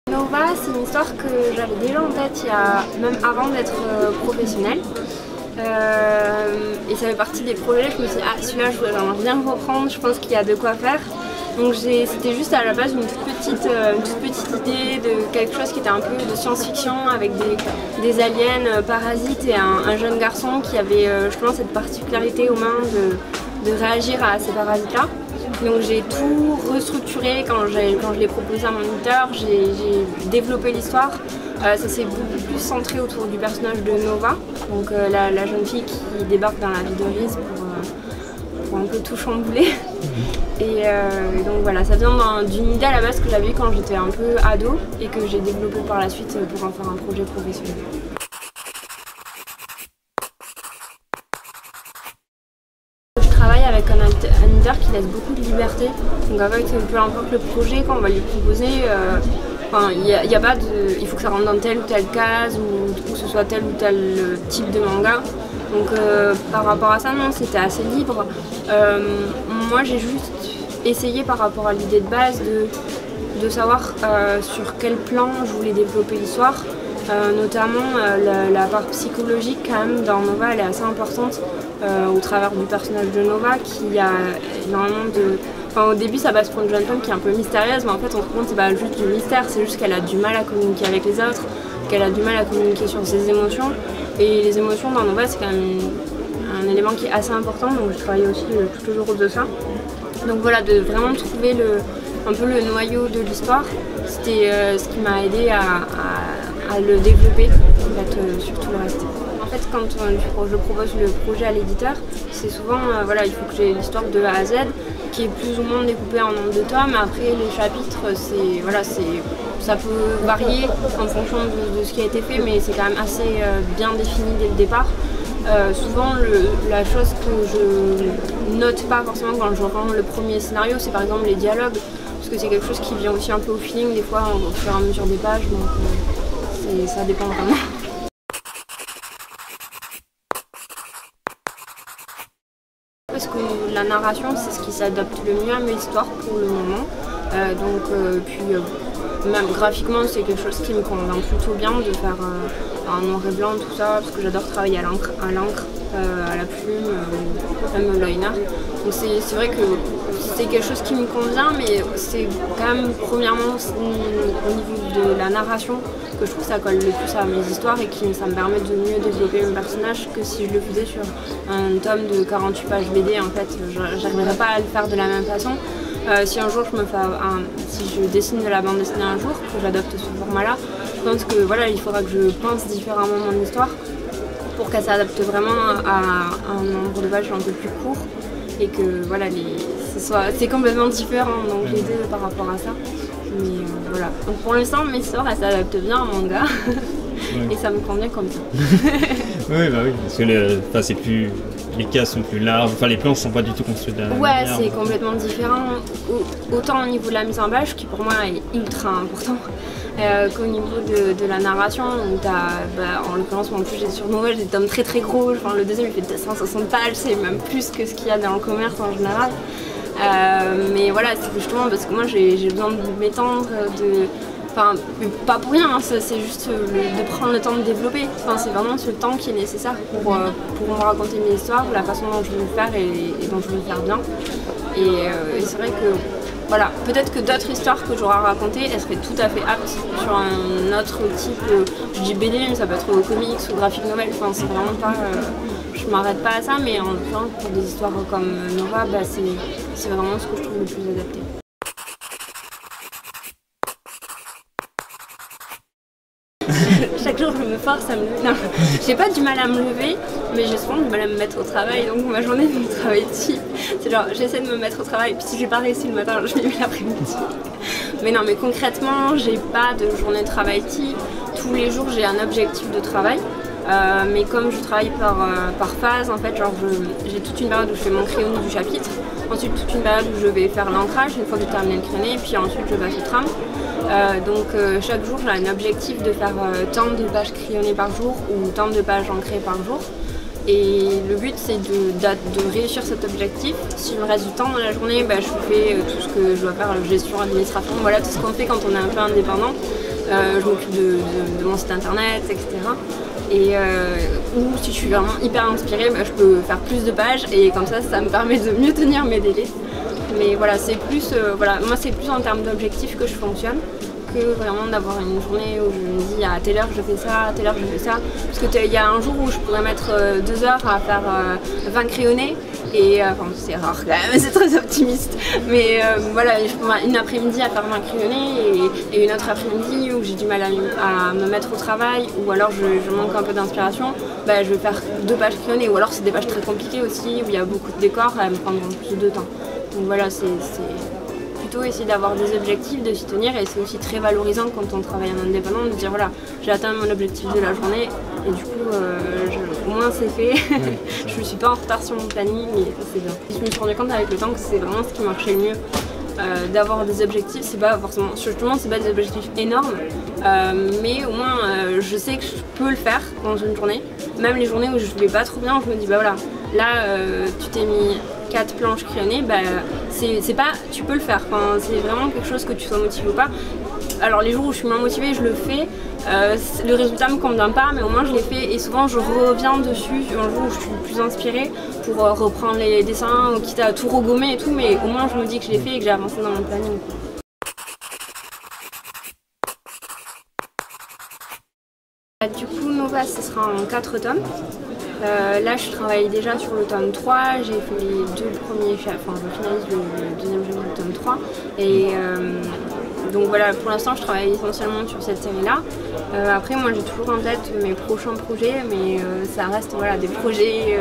Nova, c'est une histoire que j'avais déjà en tête même avant d'être professionnelle. Et ça fait partie des projets, je me suis dit, ah celui-là j'aimerais bien le reprendre, je pense qu'il y a de quoi faire. Donc c'était juste à la base une toute petite idée de quelque chose qui était un peu de science-fiction avec des aliens parasites et un jeune garçon qui avait je pense cette particularité aux mains de réagir à ces parasites-là. Donc j'ai tout restructuré quand je l'ai proposé à mon éditeur, j'ai développé l'histoire. Ça s'est beaucoup plus centré autour du personnage de Nova, donc la jeune fille qui débarque dans la vie de Riz pour un peu tout chambouler. Et donc voilà, ça vient d'une idée à la base que j'avais eue quand j'étais un peu ado et que j'ai développé par la suite pour en faire un projet professionnel. Je travaille avec un éditeur qui laisse beaucoup de liberté, donc en fait peu importe le projet qu'on va lui proposer, il y a pas de, il faut que ça rentre dans telle ou telle case ou que ce soit tel ou tel type de manga. Donc par rapport à ça, non, c'était assez libre. Moi j'ai juste essayé par rapport à l'idée de base de savoir sur quel plan je voulais développer l'histoire. Notamment la part psychologique quand même dans Nova, elle est assez importante au travers du personnage de Nova qui a énormément de... Enfin, au début ça passe pour une jeune femme qui est un peu mystérieuse, mais en fait on se rend compte que c'est pas juste du mystère, c'est juste qu'elle a du mal à communiquer avec les autres, qu'elle a du mal à communiquer sur ses émotions. Et les émotions dans Nova c'est quand même un élément qui est assez important, donc je travaille aussi tout le jour de ça. Donc voilà, de vraiment trouver un peu le noyau de l'histoire, c'était ce qui m'a aidé à le développer en fait, sur tout le reste. En fait, quand je propose le projet à l'éditeur, c'est souvent, voilà, il faut que j'ai l'histoire de A à Z, qui est plus ou moins découpée en nombre de tomes. Après, les chapitres, voilà, ça peut varier en fonction de ce qui a été fait, mais c'est quand même assez bien défini dès le départ. Souvent, la chose que je note pas forcément quand je rends le premier scénario, c'est par exemple les dialogues, parce que c'est quelque chose qui vient aussi un peu au feeling des fois au fur et à mesure des pages, donc ça dépend vraiment. Parce que la narration, c'est ce qui s'adapte le mieux à mes histoires pour le moment. Même graphiquement, c'est quelque chose qui me convient plutôt bien de faire en noir et blanc, tout ça, parce que j'adore travailler à l'encre, à la plume, même au liner. Donc c'est vrai que c'est quelque chose qui me convient, mais c'est quand même premièrement au niveau de la narration que je trouve que ça colle le plus à mes histoires et que ça me permet de mieux développer mon personnage que si je le faisais sur un tome de 48 pages BD. En fait, j'arriverais pas à le faire de la même façon. Si un jour si je dessine de la bande dessinée un jour, que j'adopte ce format-là, je pense que voilà, il faudra que je pense différemment mon histoire pour qu'elle s'adapte vraiment à un nombre de pages un peu plus court et que voilà, c'est complètement différent, donc les deux par rapport à ça. Mais voilà. Donc pour l'instant, mes histoires elles s'adaptent bien à manga et ça me convient comme ça. Oui, bah oui, parce que c'est plus. Les cases sont plus larges, enfin les planches sont pas du tout construites de la même manière. Ouais, c'est complètement différent, autant au niveau de la mise en page, qui pour moi est ultra important, qu'au niveau de la narration, où en l'occurrence, moi en plus j'ai sur Nova des tomes très très gros, enfin, le deuxième il fait 260 pages, c'est même plus que ce qu'il y a dans le commerce en général. Mais voilà, c'est justement parce que moi j'ai besoin de m'étendre, enfin, pas pour rien, hein, c'est juste de prendre le temps de développer. Enfin, c'est vraiment ce temps qui est nécessaire pour me raconter mes histoires, la façon dont je veux le faire et dont je veux le faire bien. Et c'est vrai que, voilà, peut-être que d'autres histoires que j'aurais racontées, elles seraient tout à fait aptes sur un autre type, je dis BD, mais ça peut être comics ou graphic novel, enfin, c'est vraiment pas... je m'arrête pas à ça, mais en l'occurrence pour des histoires comme Nova, bah, c'est vraiment ce que je trouve le plus adapté. Chaque jour, je me force à me lever. Non, j'ai pas du mal à me lever, mais j'ai souvent du mal à me mettre au travail. Donc ma journée de travail type, c'est genre j'essaie de me mettre au travail, puis si j'ai pas réussi le matin, je m'y mets l'après-midi. Mais non, mais concrètement, j'ai pas de journée de travail type. Tous les jours, j'ai un objectif de travail. Mais comme je travaille par phase, en fait, genre j'ai toute une période où je fais mon crayonné du chapitre, ensuite toute une période où je vais faire l'ancrage une fois que j'ai terminé le crayonné, puis ensuite je passe au tram. Donc chaque jour j'ai un objectif de faire tant de pages crayonnées par jour ou tant de pages ancrées par jour. Et le but c'est de réussir cet objectif. S'il me reste du temps dans la journée, bah, je fais tout ce que je dois faire, gestion, administration, voilà tout ce qu'on fait quand on est un peu indépendant. Je m'occupe de mon site internet, etc. Ou si je suis vraiment hyper inspirée, bah, je peux faire plus de pages et comme ça me permet de mieux tenir mes délais. Mais voilà, c'est plus, moi c'est plus en termes d'objectifs que je fonctionne que vraiment d'avoir une journée où je me dis à telle heure je fais ça, à telle heure je fais ça. Parce qu'il y a un jour où je pourrais mettre 2 heures à faire 20 crayonnés et enfin c'est rare quand même, c'est très optimiste. Mais voilà, une après-midi à faire 20 crayonnés et une autre après-midi où j'ai du mal à me mettre au travail ou alors je manque un peu d'inspiration, bah, je vais faire 2 pages crayonnées ou alors c'est des pages très compliquées aussi où il y a beaucoup de décors, elles me prendront plus de temps. Donc voilà, c'est plutôt essayer d'avoir des objectifs, de s'y tenir et c'est aussi très valorisant quand on travaille en indépendant de dire voilà, j'ai atteint mon objectif de la journée et du coup au moins c'est fait. Je ne suis pas en retard sur mon planning et ça c'est bien. Je me suis rendu compte avec le temps que c'est vraiment ce qui marchait le mieux. D'avoir des objectifs, c'est pas forcément, justement c'est pas des objectifs énormes, mais au moins je sais que je peux le faire dans une journée. Même les journées où je vais pas trop bien, je me dis bah voilà, là tu t'es mis 4 planches crayonnées, bah, c'est pas tu peux le faire, enfin, c'est vraiment quelque chose que tu sois motivé ou pas. Alors les jours où je suis moins motivée, je le fais, le résultat me convient pas, mais au moins je l'ai fait et souvent je reviens dessus un jour où je suis plus inspirée pour reprendre les dessins, quitte à tout regommer et tout, mais au moins je me dis que je l'ai fait et que j'ai avancé dans mon planning. Du coup, Nova, ce sera en 4 tomes. Là, je travaille déjà sur le tome 3, j'ai fait les 2 premiers chapitres, enfin je finalise le deuxième chapitre du tome 3. Et donc voilà, pour l'instant, je travaille essentiellement sur cette série-là. Après, moi, j'ai toujours en tête mes prochains projets, mais ça reste voilà, des projets,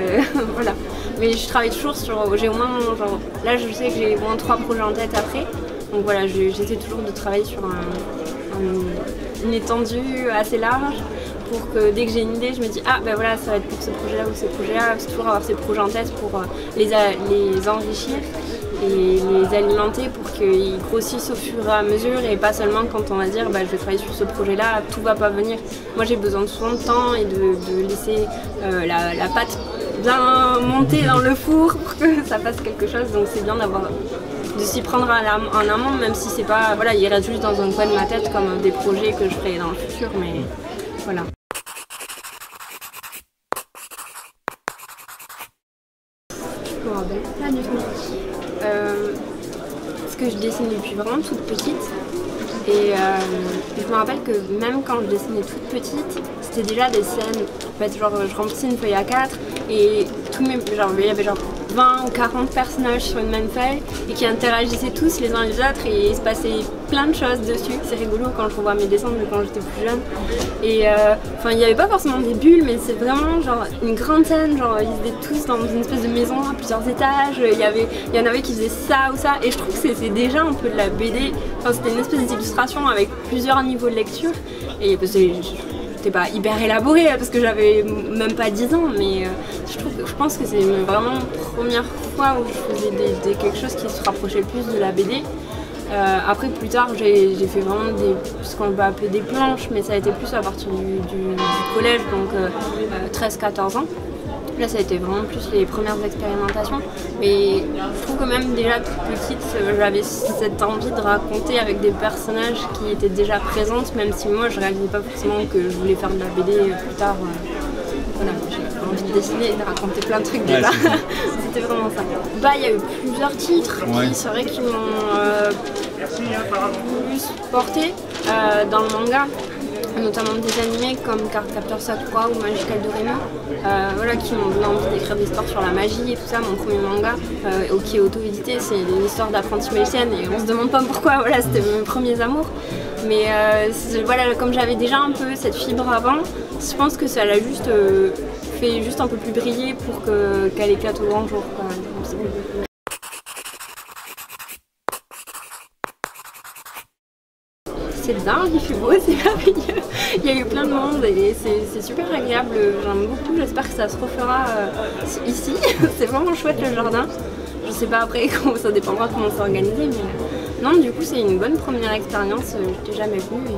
voilà. Mais je travaille toujours sur, j'ai au moins, genre, là, je sais que j'ai au moins 3 projets en tête après. Donc voilà, j'essaie toujours de travailler sur une étendue assez large. Pour que dès que j'ai une idée, je me dis ah ben voilà, ça va être pour ce projet-là ou ce projet-là. C'est toujours avoir ces projets en tête pour les enrichir et les alimenter pour qu'ils grossissent au fur et à mesure et pas seulement quand on va dire bah, je vais travailler sur ce projet-là, tout va pas venir. Moi j'ai besoin de souvent de temps et de laisser la pâte bien monter dans le four pour que ça fasse quelque chose. Donc c'est bien de s'y prendre en amont, même si c'est pas voilà, il reste juste dans un coin de ma tête comme des projets que je ferai dans le futur, mais voilà. Je me rappelle pas du tout. Parce que je dessine depuis vraiment toute petite. Et je me rappelle que même quand je dessinais toute petite, c'était déjà des scènes. En fait, genre, je remplissais une feuille A4 et il y avait genre 20 ou 40 personnages sur une même feuille et qui interagissaient tous les uns les autres et il se passait plein de choses dessus. C'est rigolo quand je revois mes dessins de quand j'étais plus jeune. Et enfin, il n'y avait pas forcément des bulles, mais c'est vraiment genre une grande scène. Genre, ils étaient tous dans une espèce de maison à plusieurs étages. Il y en avait qui faisaient ça ou ça. Et je trouve que c'est déjà un peu de la BD. Enfin, c'était une espèce d'illustration avec plusieurs niveaux de lecture. Et c'était pas hyper élaboré parce que j'avais même pas 10 ans, mais je pense que c'est vraiment la première fois où je faisais quelque chose qui se rapprochait le plus de la BD. Après plus tard j'ai fait vraiment ce qu'on peut appeler des planches, mais ça a été plus à partir du collège, donc 13-14 ans. Là ça a été vraiment plus les premières expérimentations, mais je trouve que même déjà toute petite j'avais cette envie de raconter avec des personnages qui étaient déjà présentes, même si moi je réalisais pas forcément que je voulais faire de la BD plus tard. Voilà, j'ai envie de dessiner et de raconter plein de trucs déjà. C'était vraiment ça. Bah, il y a eu plusieurs titres qui, c'est vrai, qui m'ont plus porté dans le manga, notamment des animés comme Cardcaptor Sakura ou Magical Doremi. voilà, qui m'ont donné envie d'écrire des histoires sur la magie et tout ça. Mon premier manga, qui est auto-édité, c'est une histoire d'apprentie magicienne et on se demande pas pourquoi, voilà, c'était mes premiers amours. Mais voilà, comme j'avais déjà un peu cette fibre avant, je pense que ça l'a juste fait juste un peu plus briller pour qu'elle éclate au grand jour, quoi. C'est dingue, il fait beau, c'est merveilleux. Il y a eu plein de monde et c'est super agréable, j'aime beaucoup, j'espère que ça se refera ici. C'est vraiment chouette le jardin. Je sais pas après, ça dépendra comment c'est organisé, mais non, du coup c'est une bonne première expérience, je n'étais jamais venue.